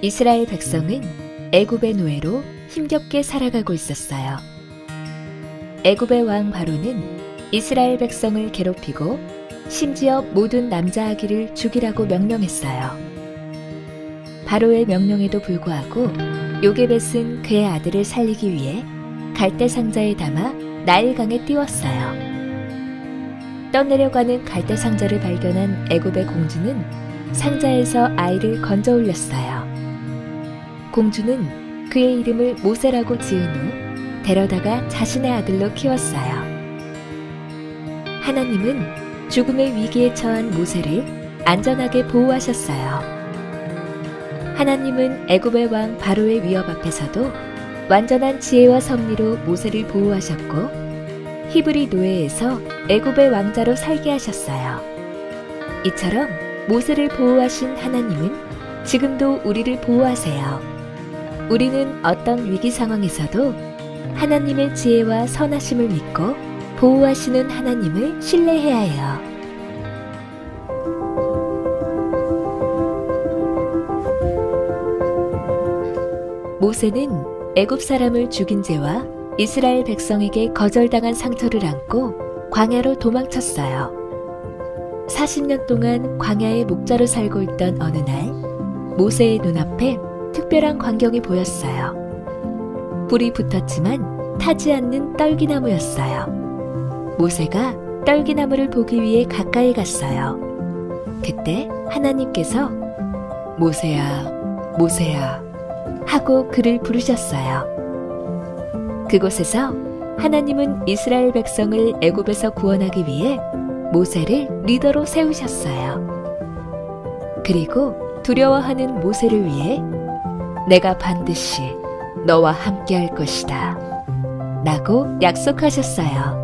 이스라엘 백성은 애굽의 노예로 힘겹게 살아가고 있었어요. 애굽의 왕 바로는 이스라엘 백성을 괴롭히고 심지어 모든 남자 아기를 죽이라고 명령했어요. 바로의 명령에도 불구하고 요게벳은 그의 아들을 살리기 위해 갈대 상자에 담아 나일강에 띄웠어요. 떠내려가는 갈대 상자를 발견한 애굽의 공주는 상자에서 아이를 건져 올렸어요. 공주는 그의 이름을 모세라고 지은 후 데려다가 자신의 아들로 키웠어요. 하나님은 죽음의 위기에 처한 모세를 안전하게 보호하셨어요. 하나님은 애굽의 왕 바로의 위협 앞에서도 완전한 지혜와 섭리로 모세를 보호하셨고 히브리 노예에서 애굽의 왕자로 살게 하셨어요. 이처럼 모세를 보호하신 하나님은 지금도 우리를 보호하세요. 우리는 어떤 위기 상황에서도 하나님의 지혜와 선하심을 믿고 보호하시는 하나님을 신뢰해야 해요. 모세는 애굽 사람을 죽인 죄와 이스라엘 백성에게 거절당한 상처를 안고 광야로 도망쳤어요. 40년 동안 광야의 목자로 살고 있던 어느 날 모세의 눈앞에 특별한 광경이 보였어요. 불이 붙었지만 타지 않는 떨기나무였어요. 모세가 떨기나무를 보기 위해 가까이 갔어요. 그때 하나님께서 모세야, 모세야 하고 그를 부르셨어요. 그곳에서 하나님은 이스라엘 백성을 애굽에서 구원하기 위해 모세를 리더로 세우셨어요. 그리고 두려워하는 모세를 위해 내가 반드시 너와 함께 할 것이다 라고 약속하셨어요.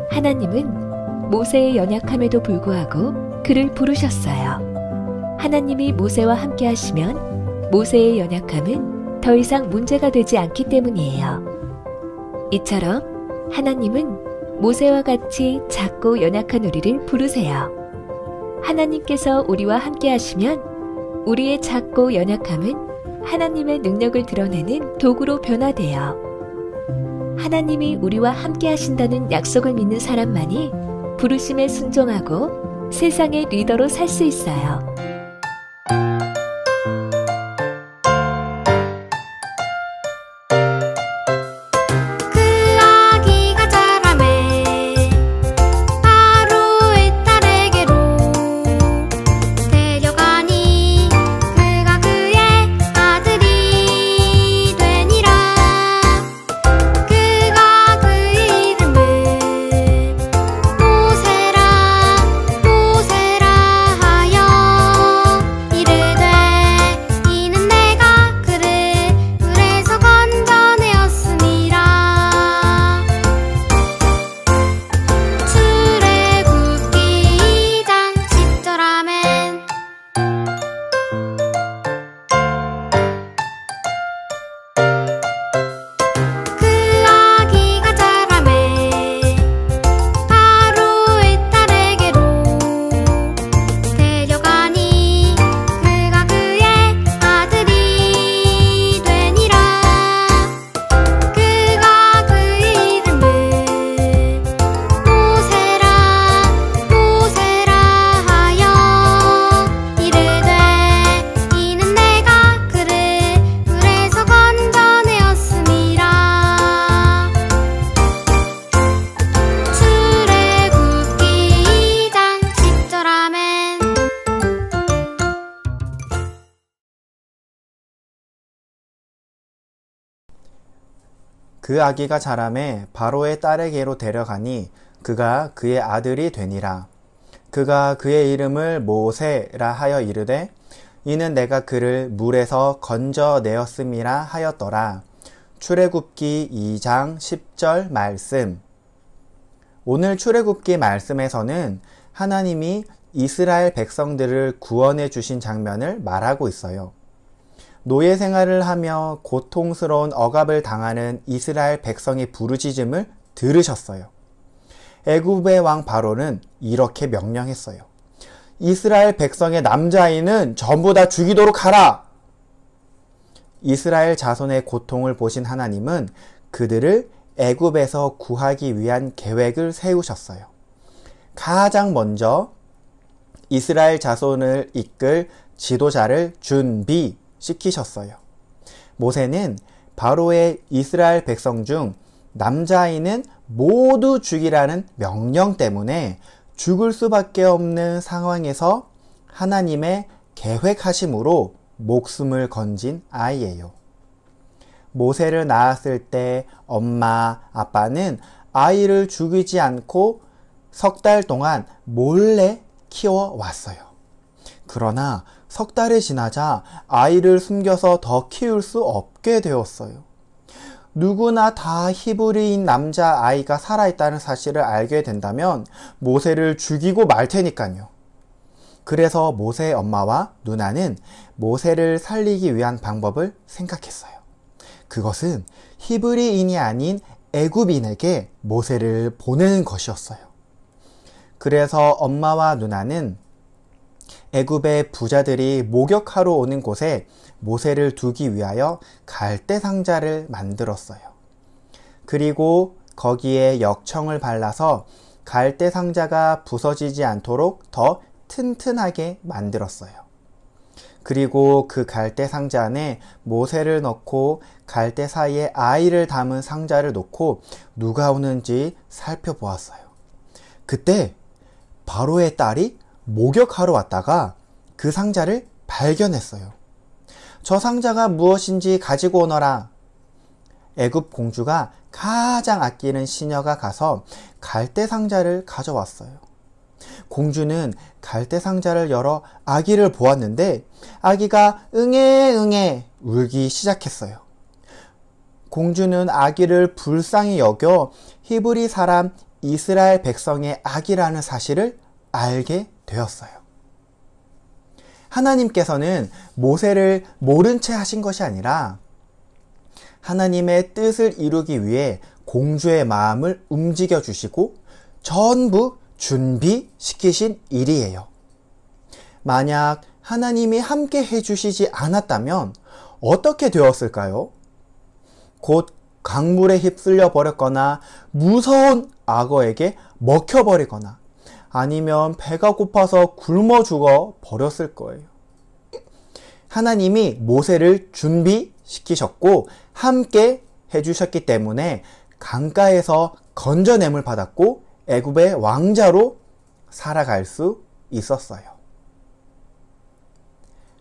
하나님은 모세의 연약함에도 불구하고 그를 부르셨어요. 하나님이 모세와 함께 하시면 모세의 연약함은 더 이상 문제가 되지 않기 때문이에요. 이처럼 하나님은 모세와 같이 작고 연약한 우리를 부르세요. 하나님께서 우리와 함께 하시면 우리의 작고 연약함은 하나님의 능력을 드러내는 도구로 변화돼요. 하나님이 우리와 함께 하신다는 약속을 믿는 사람만이 부르심에 순종하고 세상의 리더로 살 수 있어요. 그 아기가 자라매 바로의 딸에게로 데려가니 그가 그의 아들이 되니라. 그가 그의 이름을 모세라 하여 이르되 이는 내가 그를 물에서 건져내었음이라 하였더라. 출애굽기 2장 10절 말씀. 오늘 출애굽기 말씀에서는 하나님이 이스라엘 백성들을 구원해 주신 장면을 말하고 있어요. 노예 생활을 하며 고통스러운 억압을 당하는 이스라엘 백성의 부르짖음을 들으셨어요. 애굽의 왕 바로는 이렇게 명령했어요. 이스라엘 백성의 남자아이는 전부 다 죽이도록 하라! 이스라엘 자손의 고통을 보신 하나님은 그들을 애굽에서 구하기 위한 계획을 세우셨어요. 가장 먼저 이스라엘 자손을 이끌 지도자를 준비시키셨어요. 모세는 바로의 이스라엘 백성 중 남자아이는 모두 죽이라는 명령 때문에 죽을 수밖에 없는 상황에서 하나님의 계획하심으로 목숨을 건진 아이예요. 모세를 낳았을 때 엄마, 아빠는 아이를 죽이지 않고 석 달 동안 몰래 키워왔어요. 그러나 석 달이 지나자 아이를 숨겨서 더 키울 수 없게 되었어요. 누구나 다 히브리인 남자 아이가 살아있다는 사실을 알게 된다면 모세를 죽이고 말 테니까요. 그래서 모세의 엄마와 누나는 모세를 살리기 위한 방법을 생각했어요. 그것은 히브리인이 아닌 애굽인에게 모세를 보내는 것이었어요. 그래서 엄마와 누나는 애굽의 부자들이 목욕하러 오는 곳에 모세를 두기 위하여 갈대 상자를 만들었어요. 그리고 거기에 역청을 발라서 갈대 상자가 부서지지 않도록 더 튼튼하게 만들었어요. 그리고 그 갈대 상자 안에 모세를 넣고 갈대 사이에 아이를 담은 상자를 놓고 누가 오는지 살펴보았어요. 그때 바로의 딸이 목욕하러 왔다가 그 상자를 발견했어요. 저 상자가 무엇인지 가지고 오너라. 애굽 공주가 가장 아끼는 시녀가 가서 갈대 상자를 가져왔어요. 공주는 갈대 상자를 열어 아기를 보았는데 아기가 응애 응애 울기 시작했어요. 공주는 아기를 불쌍히 여겨 히브리 사람 이스라엘 백성의 아기라는 사실을 알게 되었어요. 하나님께서는 모세를 모른 채 하신 것이 아니라 하나님의 뜻을 이루기 위해 공주의 마음을 움직여 주시고 전부 준비시키신 일이에요. 만약 하나님이 함께 해주시지 않았다면 어떻게 되었을까요? 곧 강물에 휩쓸려 버렸거나 무서운 악어에게 먹혀버리거나 아니면 배가 고파서 굶어 죽어 버렸을 거예요. 하나님이 모세를 준비시키셨고 함께 해주셨기 때문에 강가에서 건져냄을 받았고 애굽의 왕자로 살아갈 수 있었어요.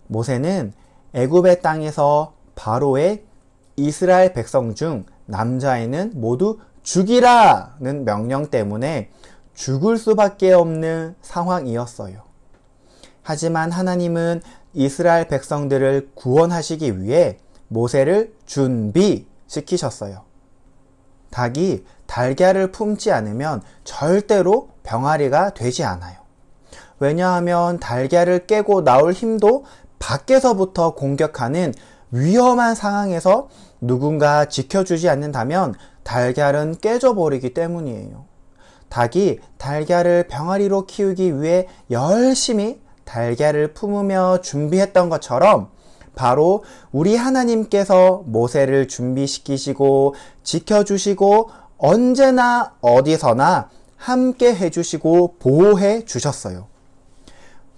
모세는 애굽의 땅에서 바로의 이스라엘 백성 중 남자아이는 모두 죽이라는 명령 때문에 죽을 수밖에 없는 상황이었어요. 하지만 하나님은 이스라엘 백성들을 구원하시기 위해 모세를 준비시키셨어요. 닭이 달걀을 품지 않으면 절대로 병아리가 되지 않아요. 왜냐하면 달걀을 깨고 나올 힘도 밖에서부터 공격하는 위험한 상황에서 누군가 지켜주지 않는다면 달걀은 깨져버리기 때문이에요. 닭이 달걀을 병아리로 키우기 위해 열심히 달걀을 품으며 준비했던 것처럼 바로 우리 하나님께서 모세를 준비시키시고 지켜주시고 언제나 어디서나 함께 해주시고 보호해 주셨어요.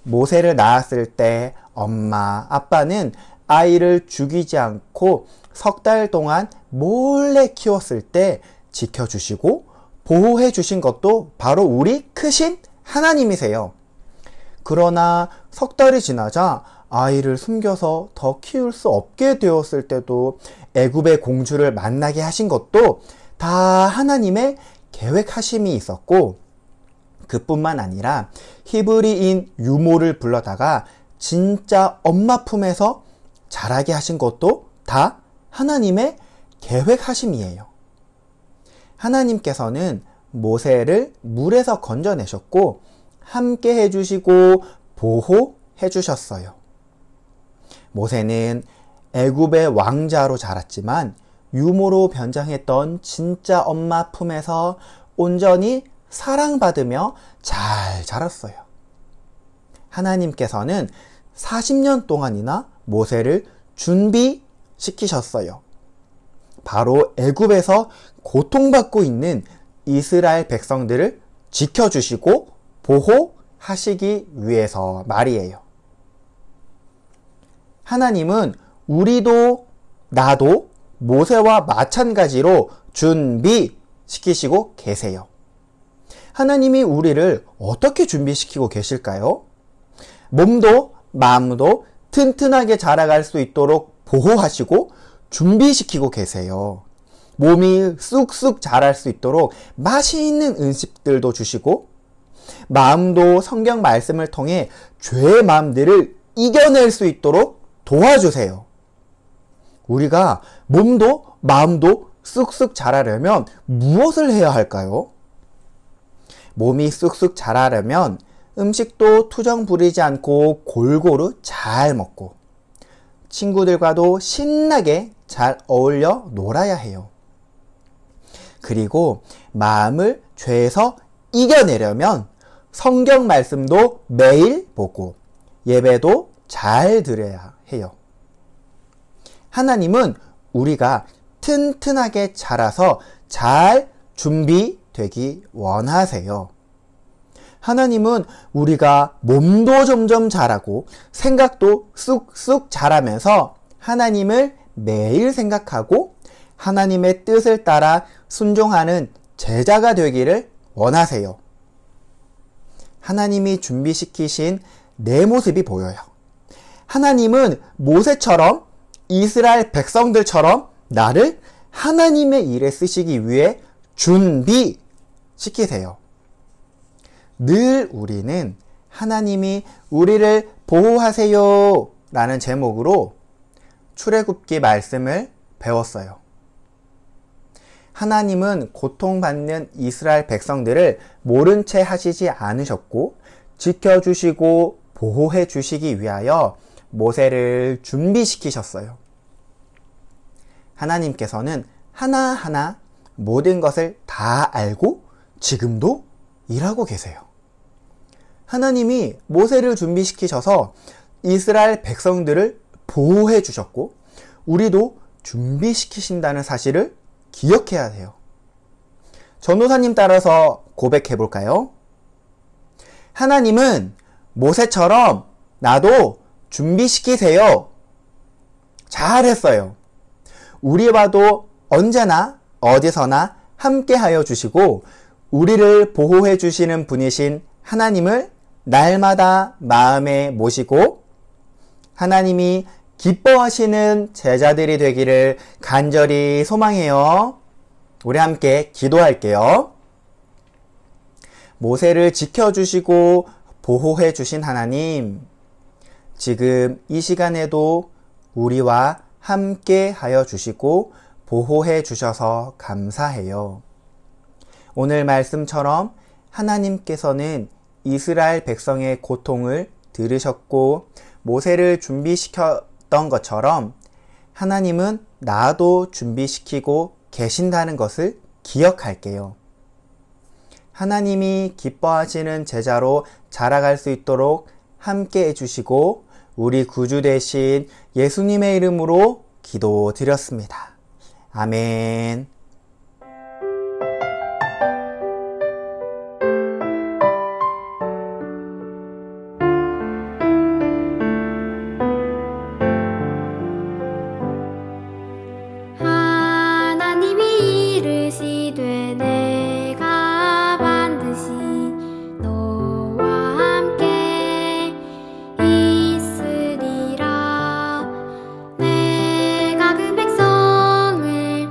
모세를 낳았을 때 엄마, 아빠는 아이를 죽이지 않고 석 달 동안 몰래 키웠을 때 지켜주시고 보호해 주신 것도 바로 우리 크신 하나님이세요. 그러나 석 달이 지나자 아이를 숨겨서 더 키울 수 없게 되었을 때도 애굽의 공주를 만나게 하신 것도 다 하나님의 계획하심이 있었고 그뿐만 아니라 히브리인 유모를 불러다가 진짜 엄마 품에서 자라게 하신 것도 다 하나님의 계획하심이에요. 하나님께서는 모세를 물에서 건져내셨고 함께 해주시고 보호해 주셨어요. 모세는 애굽의 왕자로 자랐지만 유모로 변장했던 진짜 엄마 품에서 온전히 사랑받으며 잘 자랐어요. 하나님께서는 40년 동안이나 모세를 시키셨어요. 바로 애굽에서 고통받고 있는 이스라엘 백성들을 지켜주시고 보호하시기 위해서 말이에요. 하나님은 우리도 나도 모세와 마찬가지로 준비시키시고 계세요. 하나님이 우리를 어떻게 준비시키고 계실까요? 몸도 마음도 튼튼하게 자라갈 수 있도록 보호하시고 준비시키고 계세요. 몸이 쑥쑥 자랄 수 있도록 맛있는 음식들도 주시고, 마음도 성경 말씀을 통해 죄의 마음들을 이겨낼 수 있도록 도와주세요. 우리가 몸도 마음도 쑥쑥 자라려면 무엇을 해야 할까요? 몸이 쑥쑥 자라려면 음식도 투정 부리지 않고 골고루 잘 먹고, 친구들과도 신나게 잘 어울려 놀아야 해요. 그리고 마음을 죄에서 이겨내려면 성경 말씀도 매일 보고 예배도 잘 드려야 해요. 하나님은 우리가 튼튼하게 자라서 잘 준비되기 원하세요. 하나님은 우리가 몸도 점점 자라고 생각도 쑥쑥 자라면서 하나님을 매일 생각하고 하나님의 뜻을 따라 순종하는 제자가 되기를 원하세요. 하나님이 준비시키신 내 모습이 보여요. 하나님은 모세처럼 이스라엘 백성들처럼 나를 하나님의 일에 쓰시기 위해 준비시키세요. 늘 우리는 하나님이 우리를 보호하세요 라는 제목으로 출애굽기 말씀을 배웠어요. 하나님은 고통받는 이스라엘 백성들을 모른 채 하시지 않으셨고 지켜주시고 보호해 주시기 위하여 모세를 준비시키셨어요. 하나님께서는 하나하나 모든 것을 다 알고 지금도 일하고 계세요. 하나님이 모세를 준비시키셔서 이스라엘 백성들을 보호해 주셨고 우리도 준비시키신다는 사실을 기억해야 돼요. 전도사님 따라서 고백해 볼까요? 하나님은 모세처럼 나도 준비시키세요. 잘했어요. 우리와도 언제나 어디서나 함께하여 주시고 우리를 보호해 주시는 분이신 하나님을 날마다 마음에 모시고 하나님이 기뻐하시는 제자들이 되기를 간절히 소망해요. 우리 함께 기도할게요. 모세를 지켜주시고 보호해 주신 하나님, 지금 이 시간에도 우리와 함께 하여 주시고 보호해 주셔서 감사해요. 오늘 말씀처럼 하나님께서는 이스라엘 백성의 고통을 들으셨고 모세를 준비시켰던 것처럼 하나님은 나도 준비시키고 계신다는 것을 기억할게요. 하나님이 기뻐하시는 제자로 자라갈 수 있도록 함께 해주시고 우리 구주 되신 예수님의 이름으로 기도드렸습니다. 아멘. 하나님이 이르시되 내가 반드시 너와 함께 있으리라. 내가 그 백성을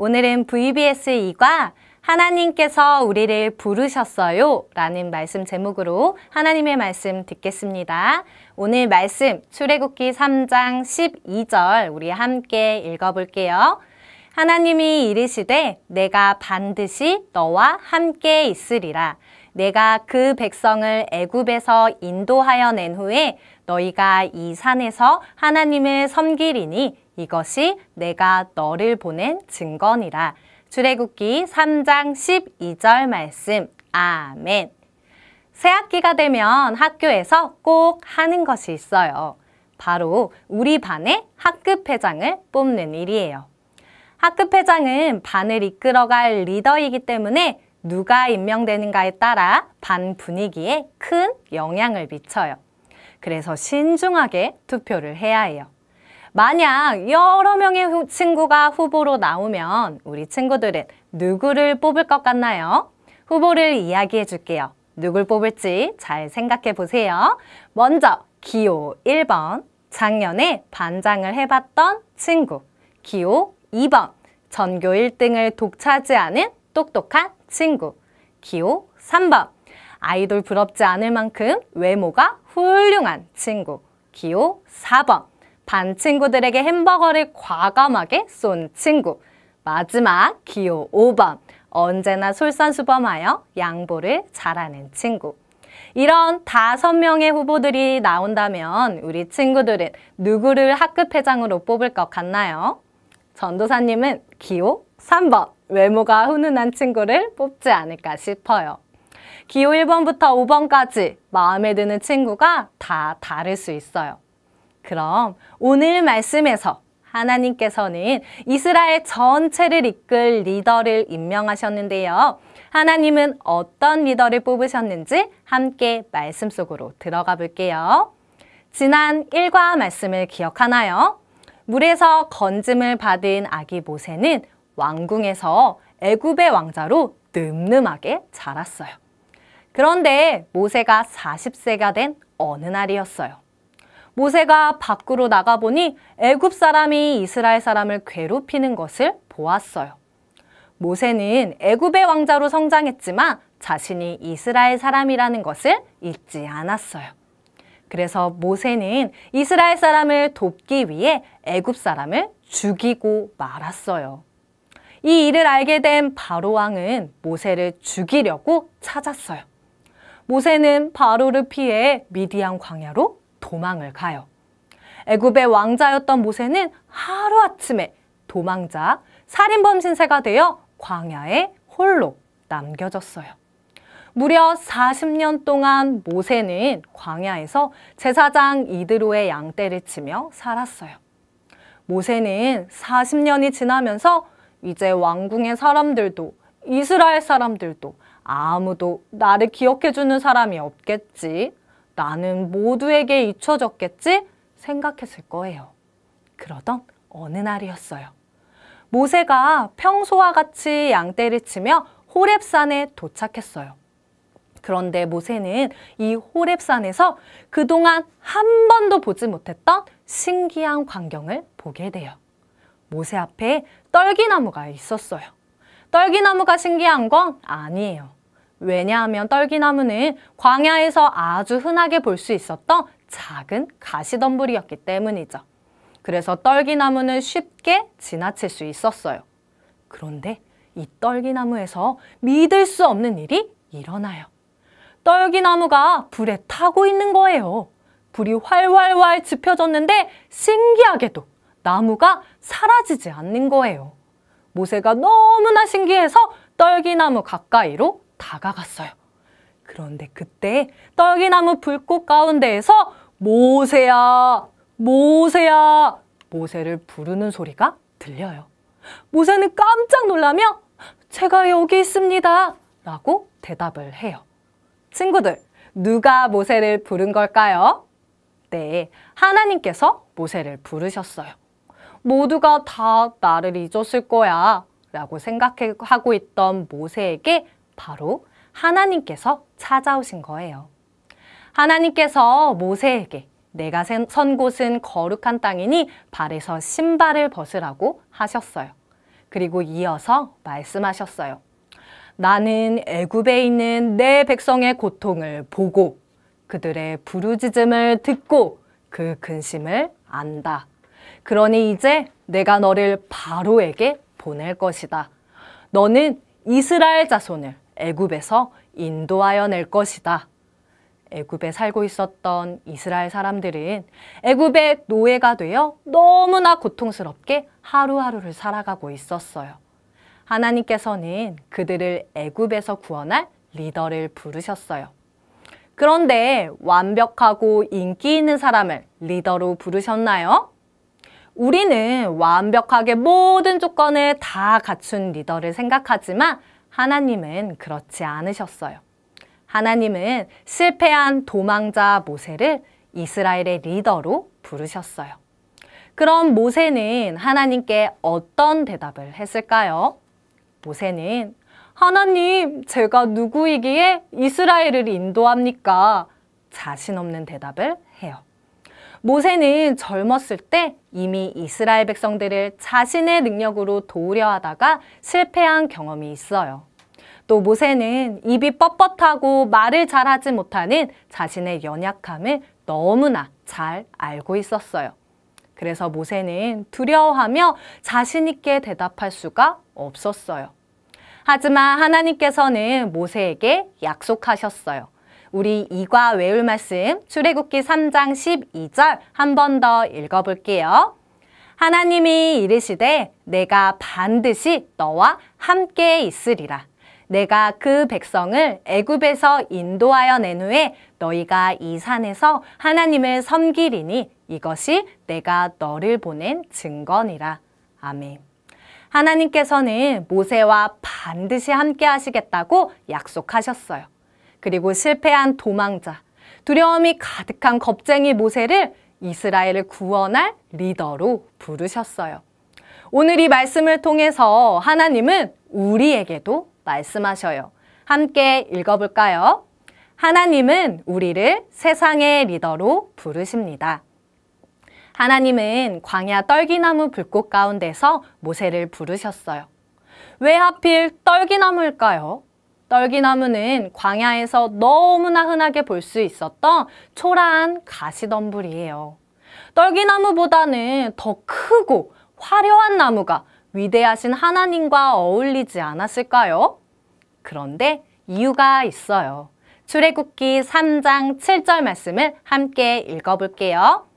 오늘은 VBS 2과 하나님께서 우리를 부르셨어요 라는 말씀 제목으로 하나님의 말씀 듣겠습니다. 오늘 말씀 출애굽기 3장 12절 우리 함께 읽어볼게요. 하나님이 이르시되 내가 반드시 너와 함께 있으리라. 내가 그 백성을 애굽에서 인도하여 낸 후에 너희가 이 산에서 하나님을 섬기리니 이것이 내가 너를 보낸 증거니라. 출애굽기 3장 12절 말씀. 아멘. 새학기가 되면 학교에서 꼭 하는 것이 있어요. 바로 우리 반의 학급회장을 뽑는 일이에요. 학급회장은 반을 이끌어갈 리더이기 때문에 누가 임명되는가에 따라 반 분위기에 큰 영향을 미쳐요. 그래서 신중하게 투표를 해야 해요. 만약 여러 명의 친구가 후보로 나오면 우리 친구들은 누구를 뽑을 것 같나요? 후보를 이야기해 줄게요. 누굴 뽑을지 잘 생각해 보세요. 먼저 기호 1번, 작년에 반장을 해봤던 친구. 기호 2번, 전교 1등을 독차지하는 똑똑한 친구. 기호 3번, 아이돌 부럽지 않을 만큼 외모가 훌륭한 친구. 기호 4번, 반 친구들에게 햄버거를 과감하게 쏜 친구. 마지막 기호 5번, 언제나 솔선수범하여 양보를 잘하는 친구. 이런 5명의 후보들이 나온다면 우리 친구들은 누구를 학급회장으로 뽑을 것 같나요? 전도사님은 기호 3번, 외모가 훈훈한 친구를 뽑지 않을까 싶어요. 기호 1번부터 5번까지 마음에 드는 친구가 다 다를 수 있어요. 그럼 오늘 말씀에서 하나님께서는 이스라엘 전체를 이끌 리더를 임명하셨는데요. 하나님은 어떤 리더를 뽑으셨는지 함께 말씀 속으로 들어가 볼게요. 지난 1과 말씀을 기억하나요? 물에서 건짐을 받은 아기 모세는 왕궁에서 애굽의 왕자로 늠름하게 자랐어요. 그런데 모세가 40세가 된 어느 날이었어요. 모세가 밖으로 나가보니 애굽 사람이 이스라엘 사람을 괴롭히는 것을 보았어요. 모세는 애굽의 왕자로 성장했지만 자신이 이스라엘 사람이라는 것을 잊지 않았어요. 그래서 모세는 이스라엘 사람을 돕기 위해 애굽 사람을 죽이고 말았어요. 이 일을 알게 된 바로 왕은 모세를 죽이려고 찾았어요. 모세는 바로를 피해 미디안 광야로 도망을 가요. 애굽의 왕자였던 모세는 하루아침에 도망자, 살인범 신세가 되어 광야에 홀로 남겨졌어요. 무려 40년 동안 모세는 광야에서 제사장 이드로의 양떼를 치며 살았어요. 모세는 40년이 지나면서 이제 왕궁의 사람들도 이스라엘 사람들도 아무도 나를 기억해주는 사람이 없겠지. 나는 모두에게 잊혀졌겠지 생각했을 거예요. 그러던 어느 날이었어요. 모세가 평소와 같이 양떼를 치며 호렙산에 도착했어요. 그런데 모세는 이 호렙산에서 그동안 한 번도 보지 못했던 신기한 광경을 보게 돼요. 모세 앞에 떨기나무가 있었어요. 떨기나무가 신기한 건 아니에요. 왜냐하면 떨기나무는 광야에서 아주 흔하게 볼 수 있었던 작은 가시덤불이었기 때문이죠. 그래서 떨기나무는 쉽게 지나칠 수 있었어요. 그런데 이 떨기나무에서 믿을 수 없는 일이 일어나요. 떨기나무가 불에 타고 있는 거예요. 불이 활활활 지펴졌는데 신기하게도 나무가 사라지지 않는 거예요. 모세가 너무나 신기해서 떨기나무 가까이로 다가갔어요. 그런데 그때 떨기나무 불꽃 가운데에서 모세야, 모세야, 모세를 부르는 소리가 들려요. 모세는 깜짝 놀라며 제가 여기 있습니다 라고 대답을 해요. 친구들, 누가 모세를 부른 걸까요? 네, 하나님께서 모세를 부르셨어요. 모두가 다 나를 잊었을 거야 라고 생각하고 있던 모세에게 바로 하나님께서 찾아오신 거예요. 하나님께서 모세에게 내가 선 곳은 거룩한 땅이니 발에서 신발을 벗으라고 하셨어요. 그리고 이어서 말씀하셨어요. 나는 애굽에 있는 내 백성의 고통을 보고 그들의 부르짖음을 듣고 그 근심을 안다. 그러니 이제 내가 너를 바로에게 보낼 것이다. 너는 이스라엘 자손을 애굽에서 인도하여 낼 것이다. 애굽에 살고 있었던 이스라엘 사람들은 애굽의 노예가 되어 너무나 고통스럽게 하루하루를 살아가고 있었어요. 하나님께서는 그들을 애굽에서 구원할 리더를 부르셨어요. 그런데 완벽하고 인기 있는 사람을 리더로 부르셨나요? 우리는 완벽하게 모든 조건을 다 갖춘 리더를 생각하지만 하나님은 그렇지 않으셨어요. 하나님은 실패한 도망자 모세를 이스라엘의 리더로 부르셨어요. 그럼 모세는 하나님께 어떤 대답을 했을까요? 모세는 하나님, 제가 누구이기에 이스라엘을 인도합니까? 자신 없는 대답을 해요. 모세는 젊었을 때 이미 이스라엘 백성들을 자신의 능력으로 도우려 하다가 실패한 경험이 있어요. 또 모세는 입이 뻣뻣하고 말을 잘하지 못하는 자신의 연약함을 너무나 잘 알고 있었어요. 그래서 모세는 두려워하며 자신 있게 대답할 수가 없었어요. 하지만 하나님께서는 모세에게 약속하셨어요. 우리 이과 외울 말씀 출애굽기 3장 12절 한 번 더 읽어볼게요. 하나님이 이르시되 내가 반드시 너와 함께 있으리라. 내가 그 백성을 애굽에서 인도하여 낸 후에 너희가 이 산에서 하나님을 섬기리니 이것이 내가 너를 보낸 증거니라. 아멘. 하나님께서는 모세와 반드시 함께 하시겠다고 약속하셨어요. 그리고 실패한 도망자, 두려움이 가득한 겁쟁이 모세를 이스라엘을 구원할 리더로 부르셨어요. 오늘 이 말씀을 통해서 하나님은 우리에게도 말씀하셔요. 함께 읽어볼까요? 하나님은 우리를 세상의 리더로 부르십니다. 하나님은 광야 떨기나무 불꽃 가운데서 모세를 부르셨어요. 왜 하필 떨기나무일까요? 떨기나무는 광야에서 너무나 흔하게 볼 수 있었던 초라한 가시덤불이에요. 떨기나무보다는 더 크고 화려한 나무가 위대하신 하나님과 어울리지 않았을까요? 그런데 이유가 있어요. 출애굽기 3장 7절 말씀을 함께 읽어볼게요.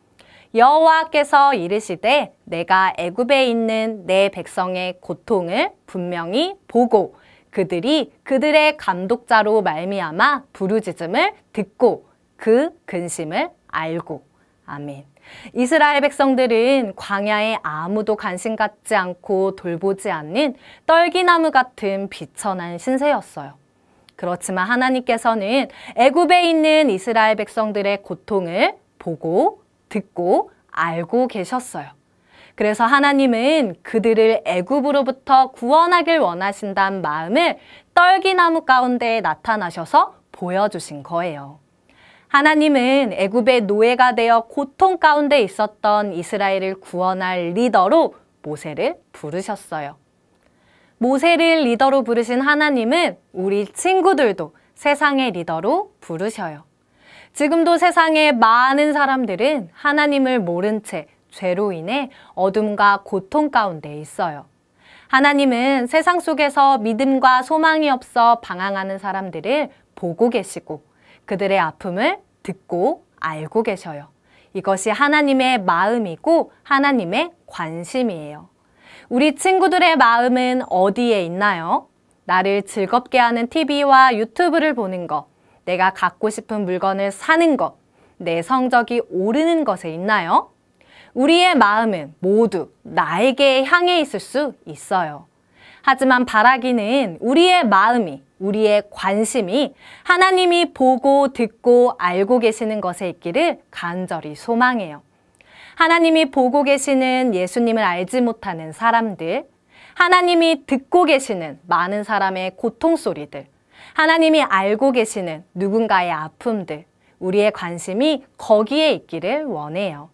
여호와께서 이르시되 내가 애굽에 있는 내 백성의 고통을 분명히 보고 그들이 그들의 감독자로 말미암아 부르짖음을 듣고 그 근심을 알고. 아멘. 이스라엘 백성들은 광야에 아무도 관심 갖지 않고 돌보지 않는 떨기나무 같은 비천한 신세였어요. 그렇지만 하나님께서는 애굽에 있는 이스라엘 백성들의 고통을 보고 듣고 알고 계셨어요. 그래서 하나님은 그들을 애굽으로부터 구원하길 원하신다는 마음을 떨기나무 가운데 나타나셔서 보여주신 거예요. 하나님은 애굽의 노예가 되어 고통 가운데 있었던 이스라엘을 구원할 리더로 모세를 부르셨어요. 모세를 리더로 부르신 하나님은 우리 친구들도 세상의 리더로 부르셔요. 지금도 세상의 많은 사람들은 하나님을 모른 채 죄로 인해 어둠과 고통 가운데 있어요. 하나님은 세상 속에서 믿음과 소망이 없어 방황하는 사람들을 보고 계시고 그들의 아픔을 듣고 알고 계셔요. 이것이 하나님의 마음이고 하나님의 관심이에요. 우리 친구들의 마음은 어디에 있나요? 나를 즐겁게 하는 TV와 유튜브를 보는 것, 내가 갖고 싶은 물건을 사는 것, 내 성적이 오르는 것에 있나요? 우리의 마음은 모두 나에게 향해 있을 수 있어요. 하지만 바라기는 우리의 마음이, 우리의 관심이 하나님이 보고 듣고 알고 계시는 것에 있기를 간절히 소망해요. 하나님이 보고 계시는 예수님을 알지 못하는 사람들, 하나님이 듣고 계시는 많은 사람의 고통 소리들, 하나님이 알고 계시는 누군가의 아픔들, 우리의 관심이 거기에 있기를 원해요.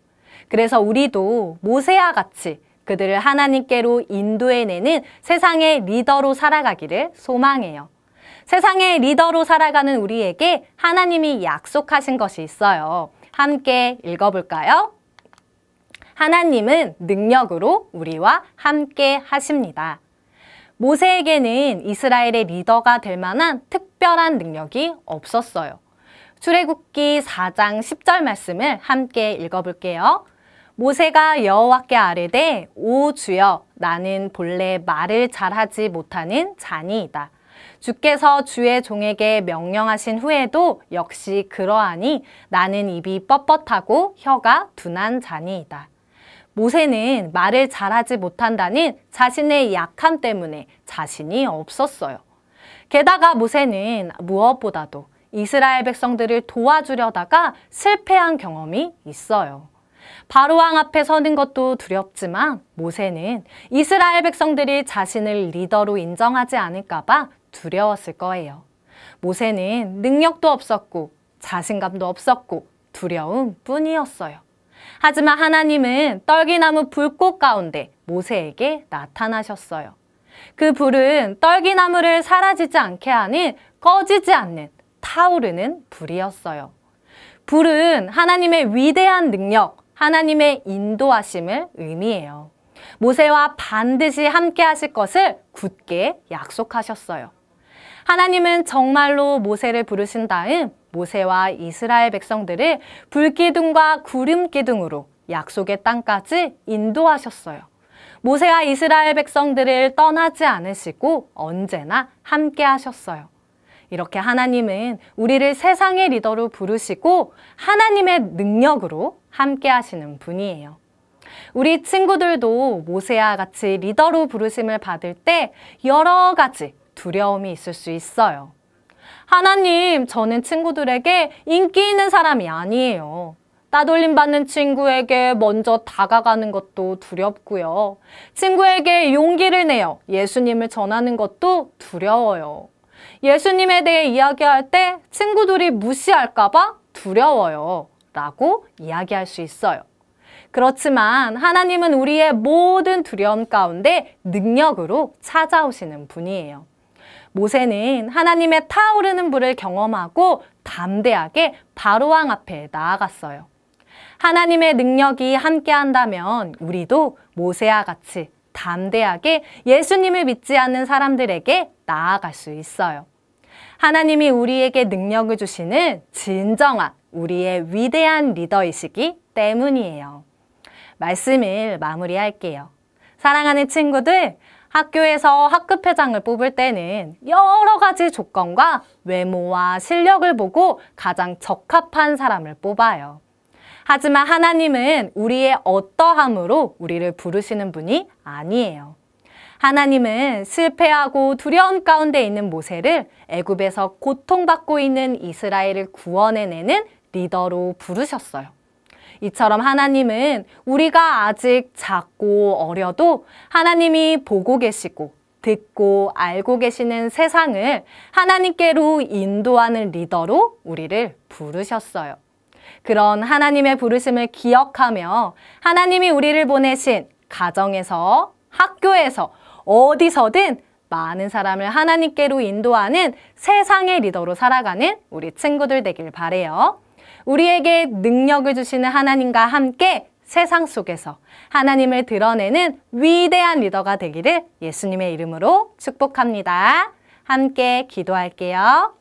그래서 우리도 모세와 같이 그들을 하나님께로 인도해내는 세상의 리더로 살아가기를 소망해요. 세상의 리더로 살아가는 우리에게 하나님이 약속하신 것이 있어요. 함께 읽어볼까요? 하나님은 능력으로 우리와 함께 하십니다. 모세에게는 이스라엘의 리더가 될 만한 특별한 능력이 없었어요. 출애굽기 4장 10절 말씀을 함께 읽어볼게요. 모세가 여호와께 아뢰되 오 주여 나는 본래 말을 잘하지 못하는 잔이이다. 주께서 주의 종에게 명령하신 후에도 역시 그러하니 나는 입이 뻣뻣하고 혀가 둔한 잔이이다. 모세는 말을 잘하지 못한다는 자신의 약함 때문에 자신이 없었어요. 게다가 모세는 무엇보다도 이스라엘 백성들을 도와주려다가 실패한 경험이 있어요. 바로왕 앞에 서는 것도 두렵지만 모세는 이스라엘 백성들이 자신을 리더로 인정하지 않을까 봐 두려웠을 거예요. 모세는 능력도 없었고 자신감도 없었고 두려움 뿐이었어요. 하지만 하나님은 떨기나무 불꽃 가운데 모세에게 나타나셨어요. 그 불은 떨기나무를 사라지지 않게 하는 꺼지지 않는 타오르는 불이었어요. 불은 하나님의 위대한 능력, 하나님의 인도하심을 의미해요. 모세와 반드시 함께 하실 것을 굳게 약속하셨어요. 하나님은 정말로 모세를 부르신 다음 모세와 이스라엘 백성들을 불기둥과 구름기둥으로 약속의 땅까지 인도하셨어요. 모세와 이스라엘 백성들을 떠나지 않으시고 언제나 함께 하셨어요. 이렇게 하나님은 우리를 세상의 리더로 부르시고 하나님의 능력으로 함께 하시는 분이에요. 우리 친구들도 모세와 같이 리더로 부르심을 받을 때 여러 가지 두려움이 있을 수 있어요. 하나님, 저는 친구들에게 인기 있는 사람이 아니에요. 따돌림 받는 친구에게 먼저 다가가는 것도 두렵고요. 친구에게 용기를 내어 예수님을 전하는 것도 두려워요. 예수님에 대해 이야기할 때 친구들이 무시할까 봐 두려워요. 라고 이야기할 수 있어요. 그렇지만 하나님은 우리의 모든 두려움 가운데 능력으로 찾아오시는 분이에요. 모세는 하나님의 타오르는 불을 경험하고 담대하게 바로왕 앞에 나아갔어요. 하나님의 능력이 함께한다면 우리도 모세와 같이 담대하게 예수님을 믿지 않는 사람들에게 나아갈 수 있어요. 하나님이 우리에게 능력을 주시는 진정한 우리의 위대한 리더이시기 때문이에요. 말씀을 마무리할게요. 사랑하는 친구들, 학교에서 학급회장을 뽑을 때는 여러 가지 조건과 외모와 실력을 보고 가장 적합한 사람을 뽑아요. 하지만 하나님은 우리의 어떠함으로 우리를 부르시는 분이 아니에요. 하나님은 실패하고 두려움 가운데 있는 모세를 애굽에서 고통받고 있는 이스라엘을 구원해내는 리더로 부르셨어요. 이처럼 하나님은 우리가 아직 작고 어려도 하나님이 보고 계시고 듣고 알고 계시는 세상을 하나님께로 인도하는 리더로 우리를 부르셨어요. 그런 하나님의 부르심을 기억하며 하나님이 우리를 보내신 가정에서, 학교에서, 어디서든 많은 사람을 하나님께로 인도하는 세상의 리더로 살아가는 우리 친구들 되길 바라요. 우리에게 능력을 주시는 하나님과 함께 세상 속에서 하나님을 드러내는 위대한 리더가 되기를 예수님의 이름으로 축복합니다. 함께 기도할게요.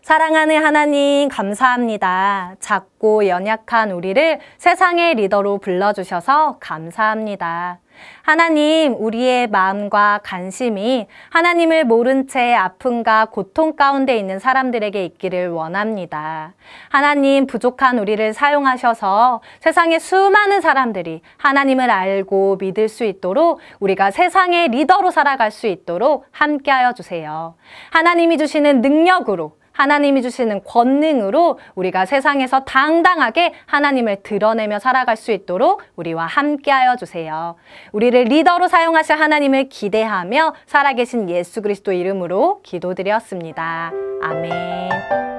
사랑하는 하나님, 감사합니다. 작고 연약한 우리를 세상의 리더로 불러주셔서 감사합니다. 하나님, 우리의 마음과 관심이 하나님을 모른 채 아픔과 고통 가운데 있는 사람들에게 있기를 원합니다. 하나님, 부족한 우리를 사용하셔서 세상의 수많은 사람들이 하나님을 알고 믿을 수 있도록 우리가 세상의 리더로 살아갈 수 있도록 함께하여 주세요. 하나님이 주시는 능력으로, 하나님이 주시는 권능으로 우리가 세상에서 당당하게 하나님을 드러내며 살아갈 수 있도록 우리와 함께하여 주세요. 우리를 리더로 사용하실 하나님을 기대하며 살아계신 예수 그리스도 이름으로 기도드렸습니다. 아멘.